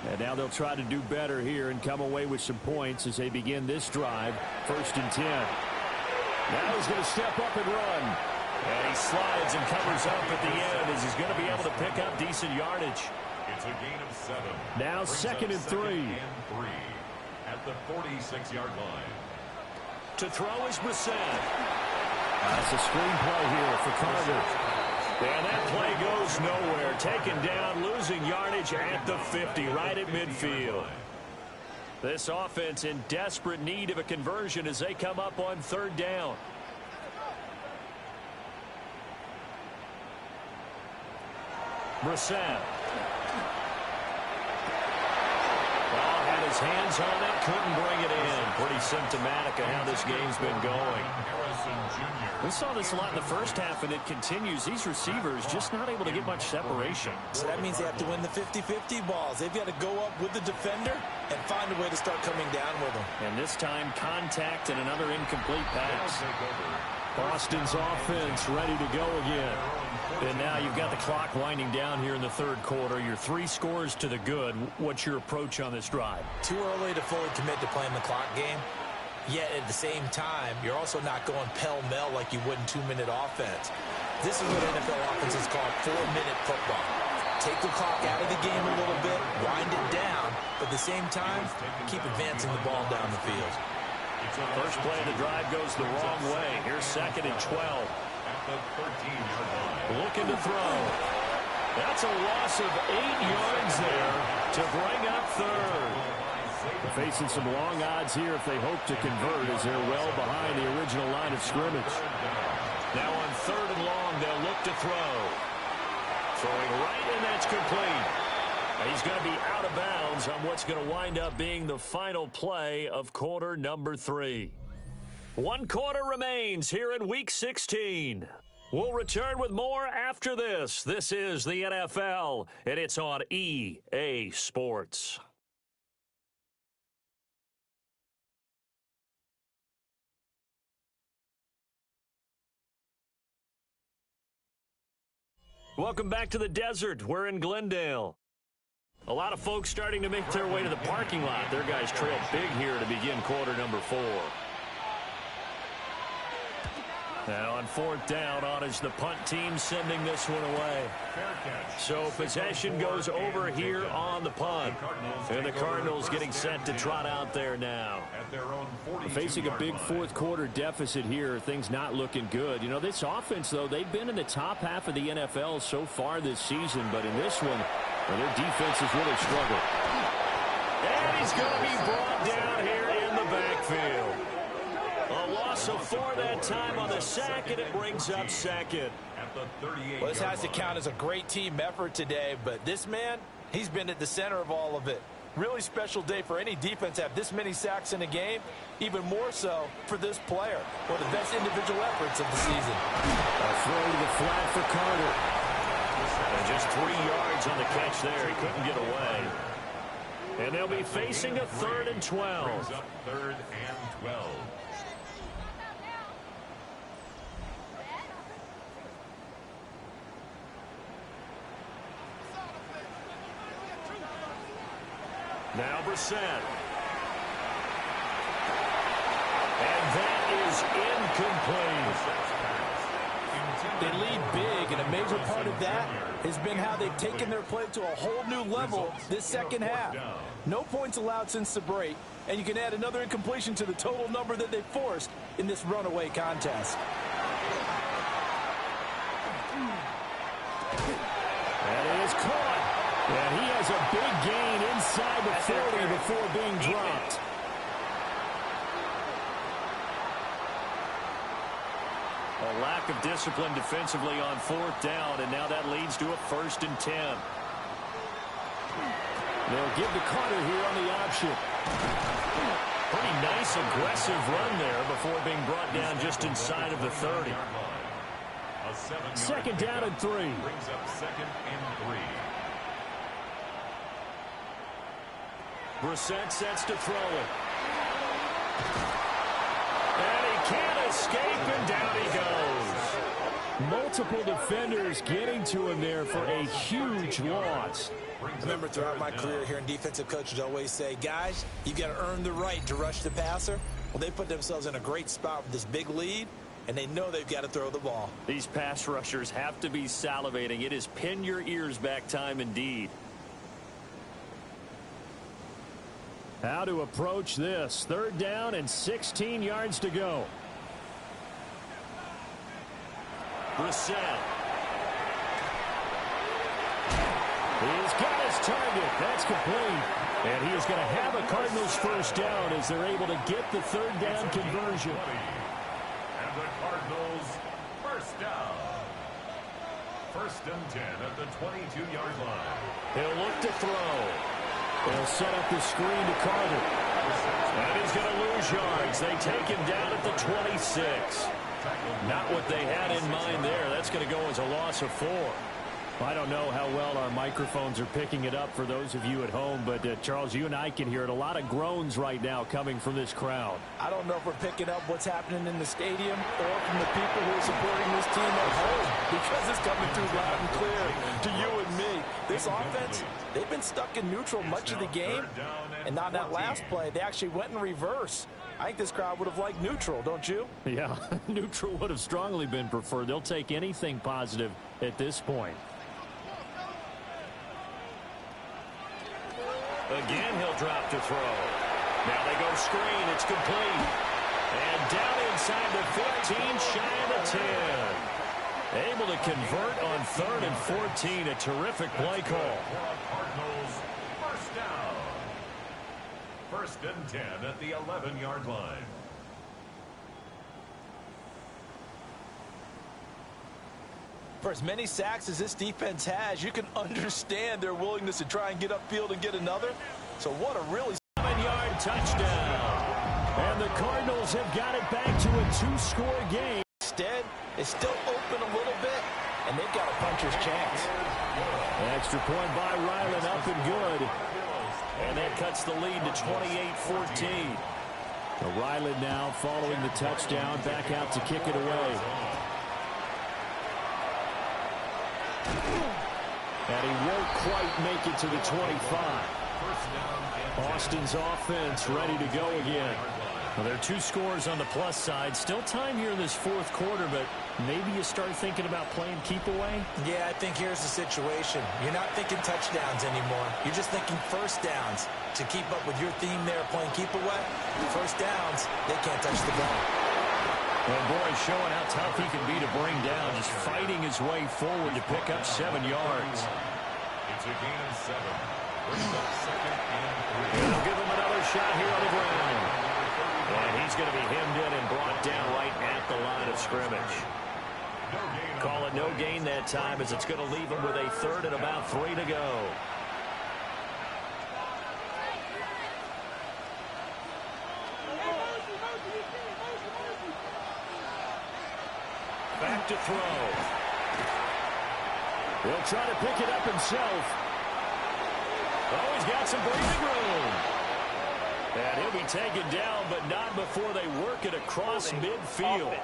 And now they'll try to do better here and come away with some points as they begin this drive. 1st and 10. Now he's going to step up and run. And he slides and covers up at the end as he's going to be able to pick up decent yardage. It's a gain of 7. Now 2nd and 3. At the 46-yard line. To throw is Brissett. That's a screenplay here for Carter. And that play goes nowhere. Taken down, losing yardage at the 50, right at midfield. This offense in desperate need of a conversion as they come up on 3rd down. Brissett. Had his hands on it, couldn't bring it in. Pretty symptomatic of how this game's been going. We saw this a lot in the first half, and it continues. These receivers just not able to get much separation. So that means they have to win the 50-50 balls. They've got to go up with the defender and find a way to start coming down with them. And this time, contact and another incomplete pass. Boston's offense ready to go again. And now you've got the clock winding down here in the 3rd quarter. You're 3 scores to the good. What's your approach on this drive? Too early to fully commit to playing the clock game. Yet at the same time, you're also not going pell-mell like you would in 2-minute offense. This is what NFL offenses call 4-minute football. Take the clock out of the game a little bit, wind it down, but at the same time, keep advancing the ball down the field. First play of the drive goes the wrong way. Here's 2nd and 12. At the 13-yard line. Looking to throw. That's a loss of 8 yards there to bring up 3rd. They're facing some long odds here if they hope to convert as they're well behind the original line of scrimmage. Now on 3rd and long, they'll look to throw. Throwing right, and that's complete. He's going to be out of bounds on what's going to wind up being the final play of quarter number 3. 1 quarter remains here in Week 16. We'll return with more after this. This is the NFL, and it's on EA Sports. Welcome back to the desert. We're in Glendale. A lot of folks starting to make their way to the parking lot. Their guys trail big here to begin quarter number 4. Now on 4th down, on is the punt team sending this one away. So possession goes over here on the punt. And the Cardinals getting set to trot out there now. Facing a big 4th quarter deficit here, things not looking good. You know, this offense, though, they've been in the top half of the NFL so far this season. But in this one, well, their defense has really struggled. And he's going to be brought down here in the backfield. A loss of 4 that time on the sack, and it brings up 2nd. Well, this has to count as a great team effort today, but this man, he's been at the center of all of it. Really special day for any defense to have this many sacks in a game, even more so for this player. One of the best individual efforts of the season. A throw to the flat for Carter. And just 3 yards on the catch there. He couldn't get away. And they'll be facing a 3rd and 12. 3rd and 12. Now Brissett. And that is incomplete. They lead big, and a major part of that has been how they've taken their play to a whole new level this second half. No points allowed since the break, and you can add another incompletion to the total number that they forced in this runaway contest. That is caught. And he has a big gain inside the 40 before being dropped. A lack of discipline defensively on 4th down, and now that leads to a 1st and 10. They'll give to Carter here on the option. Pretty nice aggressive run there before being brought down just inside of the 30. Second down and 3. Brings up 2nd and 3. Brissett sets to throw it. And he can't escape, and down he goes. Multiple defenders getting to him there for a huge loss. I remember throughout my career hearing defensive coaches always say, guys, you got to earn the right to rush the passer. Well, they put themselves in a great spot with this big lead, and they know they've got to throw the ball. These pass rushers have to be salivating. It is pin your ears back time indeed. How to approach this. 3rd down and 16 yards to go. Brissett. He's got his target. That's complete. And he is going to have a Cardinals first down as they're able to get the 3rd down conversion. And the Cardinals first down. 1st and 10 at the 22-yard line. He'll look to throw. They'll set up the screen to Carter. And he's going to lose yards. They take him down at the 26. Not what they had in mind there. That's going to go as a loss of 4. I don't know how well our microphones are picking it up for those of you at home, but Charles, you and I can hear it. A lot of groans right now coming from this crowd. I don't know if we're picking up what's happening in the stadium or from the people who are supporting this team at home, because it's coming through loud and clear to you and me. This offense, they've been stuck in neutral much of the game, and on that last play, they actually went in reverse. I think this crowd would have liked neutral, don't you? Yeah, neutral would have strongly been preferred. They'll take anything positive at this point. Again, he'll drop to throw. Now they go screen. It's complete. And down inside the 15, shy of the 10. Able to convert on 3rd and 14. A terrific play call. Cardinals first down. 1st and 10 at the 11-yard line. For as many sacks as this defense has, you can understand their willingness to try and get upfield and get another. So what a really 7-yard touchdown. And the Cardinals have got it back to a 2-score game. Instead, it's still open a little bit, and they've got a puncher's chance. Extra point by Ryland, up and good. And that cuts the lead to 28-14. Ryland now following the touchdown, back out to kick it away. And he won't quite make it to the 25. Austin's offense ready to go again. Well, there are 2 scores on the plus side. Still time here in this 4th quarter, but maybe you start thinking about playing keep away? Yeah, I think here's the situation. You're not thinking touchdowns anymore. You're just thinking first downs. To keep up with your theme there, playing keep away, first downs, they can't touch the ball. Well, boy, showing how tough he can be to bring down, just fighting his way forward to pick up 7 yards. It's a gain of 7. Brings up 2nd and 3. They'll give him another shot here on the ground. And he's going to be hemmed in and brought down right at the line of scrimmage. Call it no gain that time, as it's going to leave him with a 3rd and about 3 to go. Back to throw. He'll try to pick it up himself. Oh, he's got some breathing room. And he'll be taken down, but not before they work it across midfield.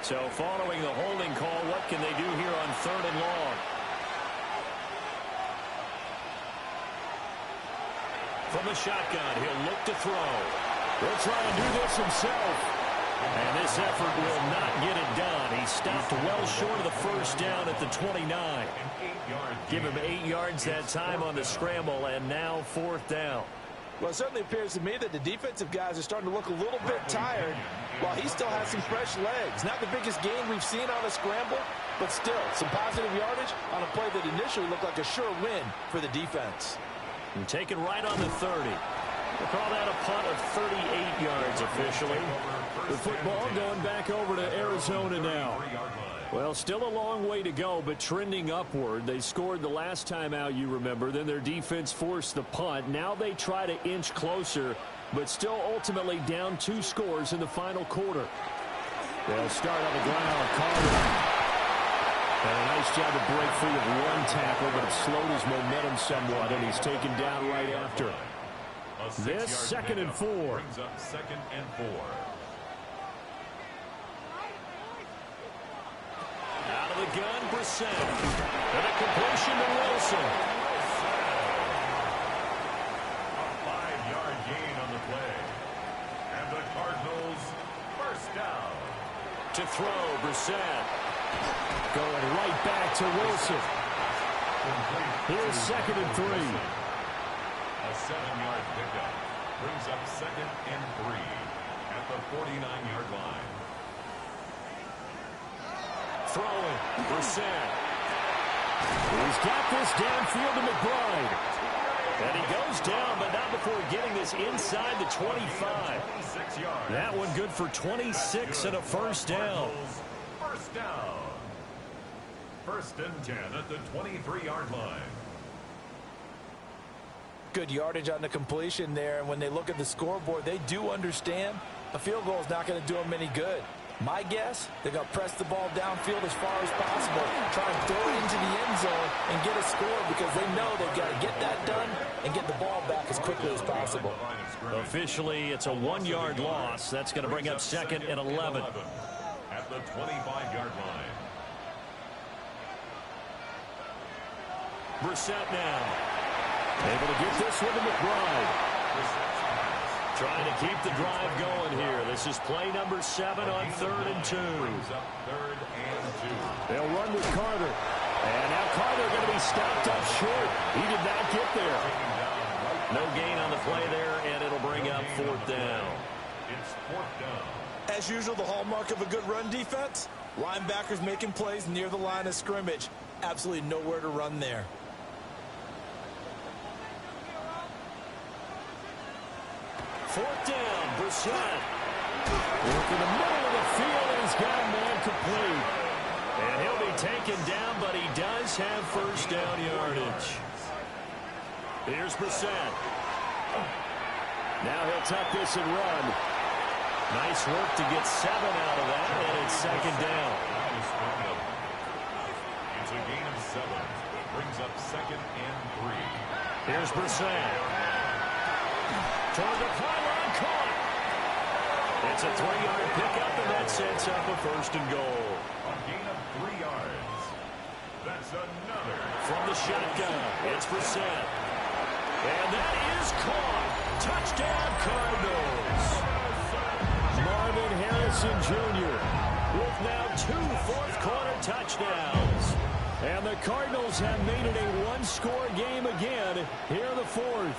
So following the holding call, what can they do here on 3rd and long? From the shotgun, he'll look to throw. He'll try to do this himself. And this effort will not get it done. He stopped well short of the first down at the 29. Give him 8 yards that time on the scramble, and now 4th down. Well, it certainly appears to me that the defensive guys are starting to look a little bit tired, while he still has some fresh legs. Not the biggest gain we've seen on a scramble, but still some positive yardage on a play that initially looked like a sure win for the defense. And taken right on the 30. We'll call that a punt of 38 yards officially. The football going back over to Arizona now. Well, still a long way to go, but trending upward. They scored the last time out, you remember. Then their defense forced the punt. Now they try to inch closer but still ultimately down 2 scores in the final quarter. They'll start on the ground. Carter. And a nice job to break free of 1 tackle, but it slowed his momentum somewhat, and he's taken down right after. This 2nd and 4. Brings up 2nd and 4. Out of the gun, Brissett. And a completion to Wilson. A 5-yard gain on the play. And the Cardinals first down. To throw, Brissett. Going right back to Wilson. Here's 2nd and 3. A 7-yard pickup brings up 2nd and 3 at the 49-yard line. Throwing, Brissett. He's got this downfield to McBride. And he goes down, but not before getting this inside the 25. 26 yards. That one good for 26 and a first down. First down. 1st and 10 at the 23-yard line. Good yardage on the completion there, and when they look at the scoreboard, they do understand a field goal is not going to do them any good. My guess, they're going to press the ball downfield as far as possible, try and throw it into the end zone and get a score because they know they've got to get that done and get the ball back as quickly as possible. Officially, it's a 1-yard loss. That's going to bring up 2nd and 11. At the 25-yard line. Brissett now. Able to get this one to McBride. Trying to keep the drive going here. This is play number 7 on 3rd and 2. Brings up 3rd and 2. They'll run with Carter. And now Carter going to be stopped up short. He did not get there. No gain on the play there, and it'll bring up 4th down. It's 4th down. As usual, the hallmark of a good run defense, linebackers making plays near the line of scrimmage. Absolutely nowhere to run there. 4th down, Brissett. Look in the middle of the field, and he's got a man complete. And he'll be taken down, but he does have first down yardage. Here's Brissett. Now he'll tuck this and run. Nice work to get 7 out of that, and it's 2nd down. It's a gain of 7. Brings up 2nd and 3. Here's Brissett. Toward the pylon, caught. It's a 3-yard pickup, and that sets up a 1st and goal. A gain of 3 yards. That's another. From the shotgun, it's Brissett. And that is caught. Touchdown, Cardinals. Marvin Harrison Jr. with now 2 fourth-quarter touchdowns. And the Cardinals have made it a 1-score game again here in the 4th.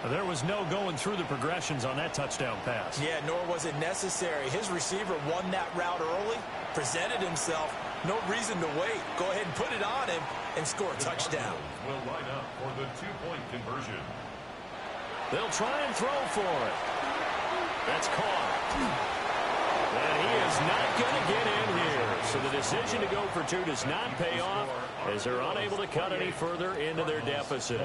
There was no going through the progressions on that touchdown pass. Yeah, nor was it necessary. His receiver won that route early, presented himself. No reason to wait. Go ahead and put it on him and score a touchdown. Will line up for the 2-point conversion. They'll try and throw for it. That's caught. And he is not going to get in here. So the decision to go for 2 does not pay off as they're unable to cut any further into their deficit.